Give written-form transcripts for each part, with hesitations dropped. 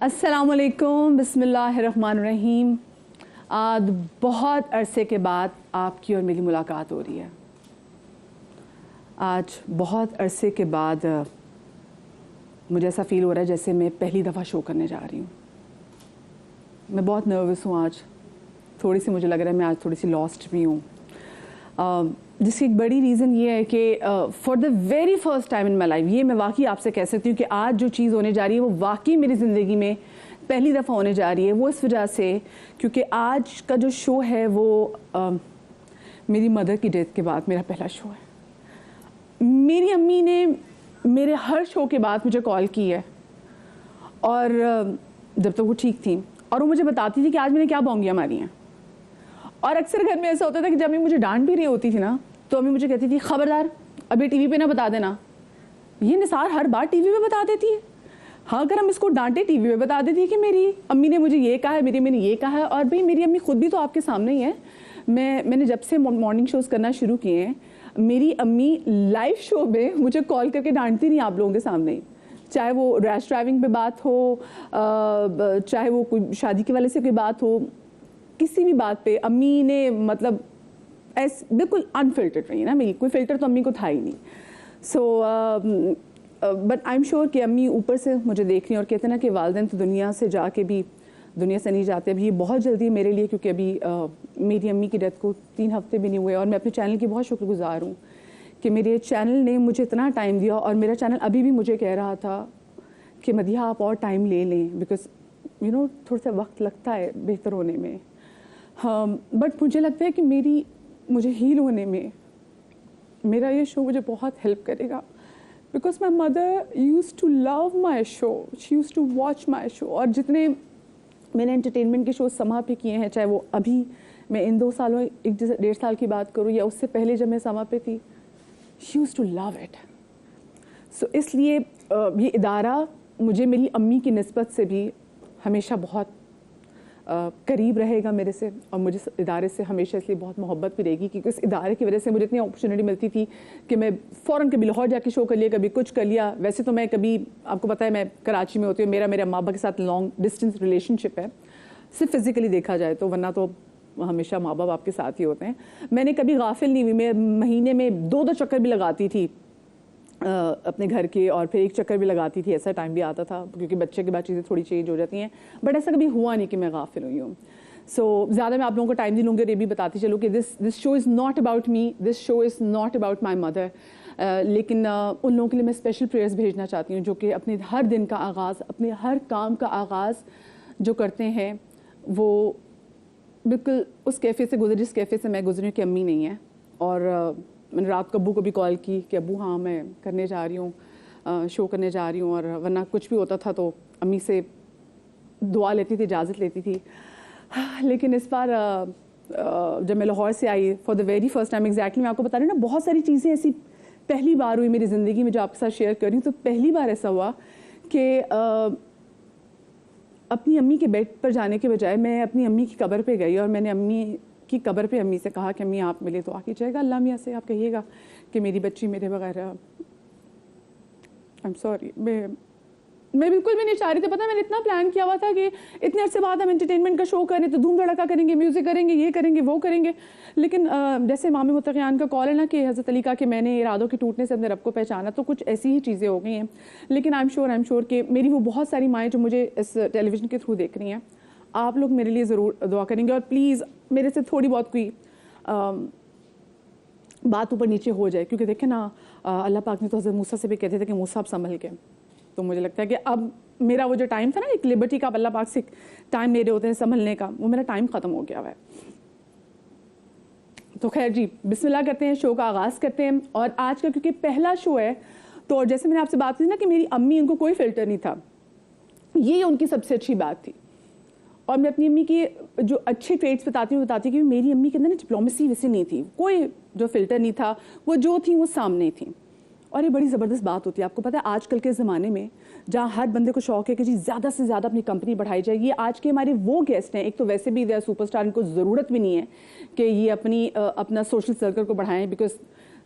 अस्सलामुअलैकुम, बिस्मिल्लाहिर्रहमानिर्रहीम। आज बहुत अरसे के बाद आपकी और मेरी मुलाकात हो रही है। आज बहुत अरसे के बाद मुझे ऐसा फ़ील हो रहा है जैसे मैं पहली दफ़ा शो करने जा रही हूँ। मैं बहुत नर्वस हूँ आज, थोड़ी सी मुझे लग रहा है मैं आज थोड़ी सी लॉस्ट भी हूँ। जिसकी एक बड़ी रीज़न ये है कि for the very first time in my life, ये मैं वाकई आपसे कह सकती हूँ कि आज जो चीज़ होने जा रही है वो वाकई मेरी ज़िंदगी में पहली दफ़ा होने जा रही है। वो इस वजह से क्योंकि आज का जो शो है वो मेरी मदर की डेथ के बाद मेरा पहला शो है। मेरी अम्मी ने मेरे हर शो के बाद मुझे कॉल की है और जब तक वो ठीक थी, और वो मुझे बताती थी कि आज मैंने क्या बोंगियाँ मारी हैं। और अक्सर घर में ऐसा होता था कि जब अम्मी मुझे डांट भी रही होती थी ना, तो अम्मी मुझे कहती थी खबरदार अभी टीवी पे ना बता देना। ये निसार हर बार टीवी पे बता देती है। हाँ, अगर हम इसको डांटे टीवी पे बता देती है कि मेरी अम्मी ने मुझे ये कहा है, मेरी अम्मी ने ये कहा है। और भाई मेरी अम्मी खुद भी तो आपके सामने ही है। मैंने जब से मॉर्निंग शोज़ करना शुरू किए हैं, मेरी अम्मी लाइव शो में मुझे कॉल करके डांटती नहीं आप लोगों के सामने ही। चाहे वो रैश ड्राइविंग पे बात हो, चाहे वो कोई शादी के वाले से कोई बात हो, किसी भी बात पे अम्मी ने मतलब ऐसे बिल्कुल अनफिल्टर्ड रही है ना। मेरी कोई फ़िल्टर तो अम्मी को था ही नहीं। So but I am sure कि अम्मी ऊपर से मुझे देख रही हैं और कहते हैं ना कि वालिदैन तो दुनिया से जाके भी दुनिया से नहीं जाते। अभी ये बहुत जल्दी है मेरे लिए, क्योंकि अभी मेरी अम्मी की डेथ को 3 हफ्ते भी नहीं हुए। और मैं अपने चैनल की बहुत शुक्रगुजार हूँ कि मेरे चैनल ने मुझे इतना टाइम दिया। और मेरा चैनल अभी भी मुझे कह रहा था कि मदिहा आप और टाइम ले लें, बिकॉज यू नो थोड़ा सा वक्त लगता है बेहतर होने में। हाँ, बट मुझे लगता है कि मुझे हील होने में मेरा ये शो मुझे बहुत हेल्प करेगा। Because my mother use to love my show, she use to watch my show. और जितने मैंने एंटरटेनमेंट के शो समा पे किए हैं, चाहे वो अभी मैं इन 2 सालों 1-1.5 साल की बात करूँ या उससे पहले जब मैं समा पे थी, she use to love it. So इसलिए ये इदारा मुझे मेरी अम्मी की निस्बत से भी हमेशा बहुत करीब रहेगा मेरे से, और मुझे इस इदारे से हमेशा इसलिए बहुत मोहब्बत भी रहेगी क्योंकि इस इदारे की वजह से मुझे इतनी अपॉर्चुनिटी मिलती थी कि मैं फ़ौरन कभी लाहौर जाके शो कर लिया, कभी कुछ कर लिया। वैसे तो मैं कभी, आपको पता है मैं कराची में होती हूँ, मेरे अम्मा अब्बा के साथ लॉन्ग डिस्टेंस रिलेशनशिप है, सिर्फ फिज़िकली देखा जाए तो, वरना तो हमेशा माँ बाप आपके साथ ही होते हैं। मैंने कभी गाफिल नहीं हुई, मैं महीने में 2-2 चक्कर भी लगाती थी अपने घर के, और फिर 1 चक्कर भी लगाती थी। ऐसा टाइम भी आता था क्योंकि बच्चे के बाद चीज़ें थोड़ी चेंज हो जाती हैं, बट ऐसा कभी हुआ नहीं कि मैं गाफिल हुई हूँ। सो ज़्यादा मैं आप लोगों को टाइम नहीं लूँगी और ये भी बताती चलूँ कि this show is not about me, this show is not about my mother. लेकिन उन लोगों के लिए मैं स्पेशल प्रेयर्स भेजना चाहती हूँ जो कि अपने हर दिन का आगाज़, अपने हर काम का आगाज़ जो करते हैं वो बिल्कुल उस कैफ़े से गुजरे जिस कैफ़े से मैं गुजरी कि अम्मी नहीं है। और मैंने रात को अब्बू को भी कॉल की कि अब्बू हाँ मैं करने जा रही हूँ, शो करने जा रही हूँ। और वरना कुछ भी होता था तो अम्मी से दुआ लेती थी, इजाज़त लेती थी। लेकिन इस बार जब मैं लाहौर से आई for the very first time, exactly मैं आपको बता रही हूँ ना, बहुत सारी चीज़ें ऐसी पहली बार हुई मेरी ज़िंदगी में जो आपके साथ शेयर कर रही हूँ। तो पहली बार ऐसा हुआ कि अपनी अम्मी के बेड पर जाने के बजाय मैं अपनी अम्मी की कब्र पे गई और मैंने अम्मी की कब्र पे अम्मी से कहा कि अम्मी आप मेरे दुआ कीजिएगा, अल्लाह मियाँ से आप कहिएगा कि मेरी बच्ची मेरे बगैर, आई एम सॉरी, मैं बिल्कुल भी नहीं चाह रही थी। पता मैंने इतना प्लान किया हुआ था कि इतने अरसे बाद हम एंटरटेनमेंट का शो करें तो धूम धड़का करेंगे, म्यूज़िक करेंगे, ये करेंगे वो करेंगे। लेकिन जैसे इमाम मुत्तक़ियान का कॉल है ना कि हज़रत अली का कि मैंने इरादों के टूटने से अपने रब को पहचाना, तो कुछ ऐसी ही चीज़ें हो गई हैं। लेकिन आई एम श्योर कि मेरी वो बहुत सारी माएँ जो मुझे इस टेलीविज़न के थ्रू देख रही हैं, आप लोग मेरे लिए ज़रूर दुआ करेंगे। और प्लीज़ मेरे से थोड़ी बहुत कोई बात ऊपर नीचे हो जाए, क्योंकि देखें ना अल्लाह पाक ने तो हज़रत मूसा से भी कहते थे कि मूसा आप संभल के। तो मुझे लगता है कि अब मेरा वो जो टाइम था ना, एक लिबर्टी का अल्लाह पाक से टाइम ले रहे होते हैं संभलने का, वो मेरा टाइम ख़त्म हो गया हुआ है। तो खैर जी, बिस्मिल्लाह करते हैं, शो का आगाज़ करते हैं। और आज का क्योंकि पहला शो है, तो जैसे मैंने आपसे बात की ना कि मेरी अम्मी, इनको कोई फ़िल्टर नहीं था, ये उनकी सबसे अच्छी बात थी। और मैं अपनी अम्मी की जो अच्छे ट्रेड्स बताती हूँ कि मेरी अम्मी के अंदर ना डिप्लोमेसी वैसे नहीं थी, कोई जो फ़िल्टर नहीं था, वो जो थी वो सामने थी। और ये बड़ी ज़बरदस्त बात होती है। आपको पता है आजकल के ज़माने में जहाँ हर बंदे को शौक है कि जी ज़्यादा से ज़्यादा अपनी कंपनी बढ़ाई जाएगी, आज के हमारे वो गेस्ट हैं, एक तो वैसे भी दे सुपरस्टार, इनको ज़रूरत भी नहीं है कि ये अपना सोशल सर्कल को बढ़ाएं, because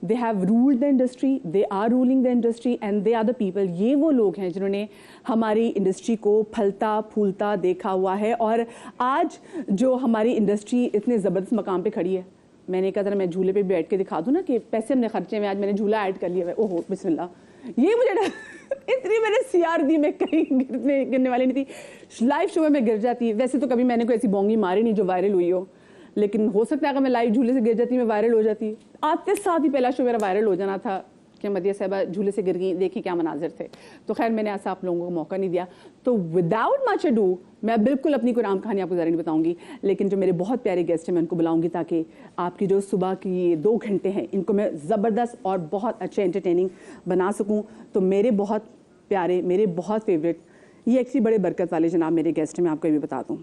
they have ruled the industry, they are ruling the industry and they are the people. ये वो लोग हैं जिन्होंने हमारी इंडस्ट्री को फलता फूलता देखा हुआ है। और आज जो हमारी इंडस्ट्री इतने ज़बरदस्त मकाम पे खड़ी है, मैंने कहा था मैं झूले पे बैठ के दिखा दूँ ना कि पैसे हमने खर्चे हुए, आज मैंने झूला ऐड कर लिया है। ओहो बिस्मिल्लाह, ये मुझे इतनी मैंने सीआर दी, मैं कहीं गिरने वाली नहीं थी। लाइव शो में मैं गिर जाती, वैसे तो कभी मैंने कोई ऐसी बोंगी मारी नहीं जो वायरल हुई हो, लेकिन हो सकता है अगर मैं लाइव झूले से गिर जाती मैं वायरल हो जाती। आते साथ ही पहला शो मेरा वायरल हो जाना था कि मदिया साहिबा झूले से गिर गई, देखी क्या मनाजिर थे। तो खैर मैंने ऐसा आप लोगों को मौका नहीं दिया। तो विदाउट मच अडू मैं बिल्कुल अपनी कोई राम कहानी आपको ज़रा नहीं बताऊंगी, लेकिन जो मेरे बहुत प्यारे गेस्ट हैं मैं उनको बुलाऊंगी ताकि आपकी जो सुबह की ये 2 घंटे हैं इनको मैं ज़बरदस्त और बहुत अच्छे एंटरटेनिंग बना सकूँ। तो मेरे बहुत प्यारे, मेरे बहुत फेवरेट, ये एक्चुअली बड़े बरकत वाले जनाब मेरे गेस्ट हैं। मैं आपको ये भी बता दूँ,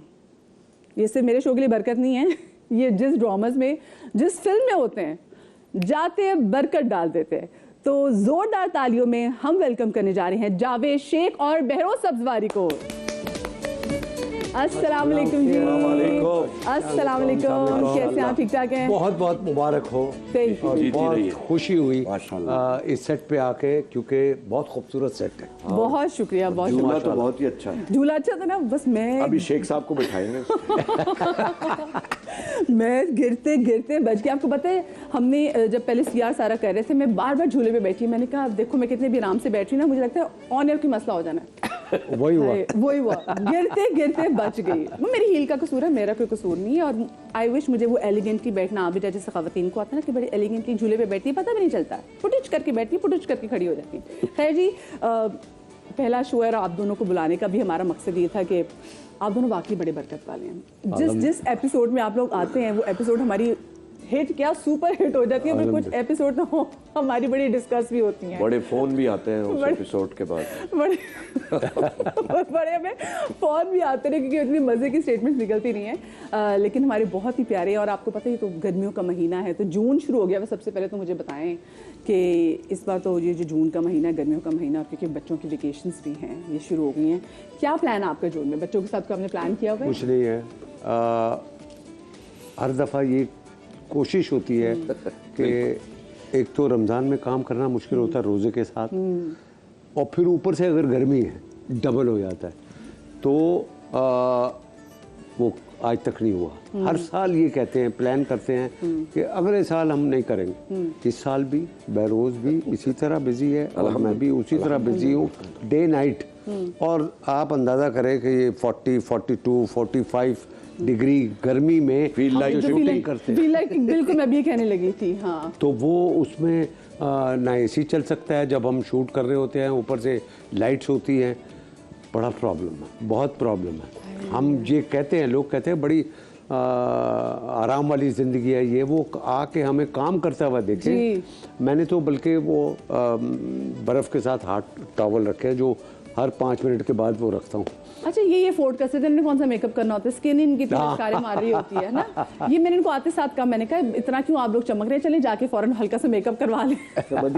ये सिर्फ मेरे शो के लिए बरकत नहीं है, ये जिस ड्रामाज में जिस फिल्म में होते हैं जाते हैं बरकत डाल देते हैं। तो जोरदार तालियों में हम वेलकम करने जा रहे हैं जावेद शेख और बहरोज सब्जवारी को। अस्सलाम वालेकुम जी। अस्सलाम वालेकुम, कैसे हैं आप? ठीक ठाक हैं? बहुत बहुत मुबारक हो और बहुत खुशी हुई इस सेट पे आके, क्योंकि बहुत खूबसूरत सेट है। बहुत शुक्रिया, बहुत झूला तो बहुत ही अच्छा है। झूला अच्छा था ना, बस मैं अभी शेख साहब को बिठाएंगे। मैं गिरते गिरते बच गया। आपको पता है हमने जब पहले सीआर सारा कर रहे थे मैं बार बार झूले पे बैठी, मैंने कहा देखो मैं कितने भी आराम से बैठ रही ना, मुझे लगता है ऑन एयर की मसला हो जाना है। वही हुआ गिरते गिरते बच गई। वो मेरी हील का कसूर है, मेरा कोई कसूर नहीं है। और आई विश मुझे वो एलिगेंटली बैठना आ भी जाए, जैसे खवातीन को आता है ना कि बड़े एलिगेंटली झूले पे बैठती है, पता भी नहीं चलता, फुटिच करके बैठती, फुटिच करके खड़ी हो जाती। खैर जी, पहला शो है और आप दोनों को बुलाने का भी हमारा मकसद ये था कि आप दोनों वाकई बड़े बरकत वाले हैं। जिस एपिसोड में आप लोग आते हैं वो एपिसोड हमारी हिट क्या सुपर हिट हो जाती है, पर कुछ एपिसोड ना हो हमारी बड़ी डिस्कस भी होती हैं। बड़े फोन भी आते हैं उस एपिसोड के बाद, बड़े हमें फोन भी आते हैं क्योंकि इतनी मजे की स्टेटमेंट्स निकलती नहीं है। लेकिन हमारे बहुत ही प्यारे, और आपको पता है तो गर्मियों का महीना है, तो जून शुरू हो गया। वह सबसे पहले तो मुझे बताएं कि इस बार तो ये जो जून का महीना है, गर्मियों का महीना, क्योंकि बच्चों की वेकेशंस भी हैं, ये शुरू हो गई हैं। क्या प्लान है आपका जून में? बच्चों के साथ को आपने प्लान किया हुआ है? कुछ नहीं है। हर दफ़ा ये कोशिश होती है कि एक तो रमज़ान में काम करना मुश्किल होता है रोज़े के साथ, और फिर ऊपर से अगर गर्मी है डबल हो जाता है। तो वो आज तक नहीं हुआ। हर साल ये कहते हैं, प्लान करते हैं कि अगले साल हम नहीं करेंगे। इस साल भी बहरोज़ भी इसी तरह बिजी है और मैं भी उसी तरह बिजी हूँ, डे नाइट। और आप अंदाज़ा करें कि ये 40, 42, 45 डिग्री गर्मी में फील लाइक शूटिंग करते हैं। फील लाइक बिल्कुल मैं भी कहने लगी थी। हाँ, तो वो उसमें ना एसी चल सकता है जब हम शूट कर रहे होते हैं, ऊपर से लाइट्स होती हैं, बड़ा प्रॉब्लम है, बहुत प्रॉब्लम है। हम ये कहते हैं, लोग कहते हैं बड़ी आराम वाली ज़िंदगी है ये, वो आके हमें काम करता हुआ देखे। मैंने तो बल्कि वो बर्फ़ के साथ हाथ टॉवल रखे हैं जो हर 5 मिनट के बाद वो रखता हूँ। अच्छा, ये फोर्ड करते थे, कौन सा मेकअप करना होता है, स्किन इनकी कारें मार रही होती है ना। ये मैंने इनको आते साथ कहा, मैंने कहा इतना क्यों आप लोग चमक रहे हैं, चले जाके फौरन हल्का सा मेकअप करवा लें।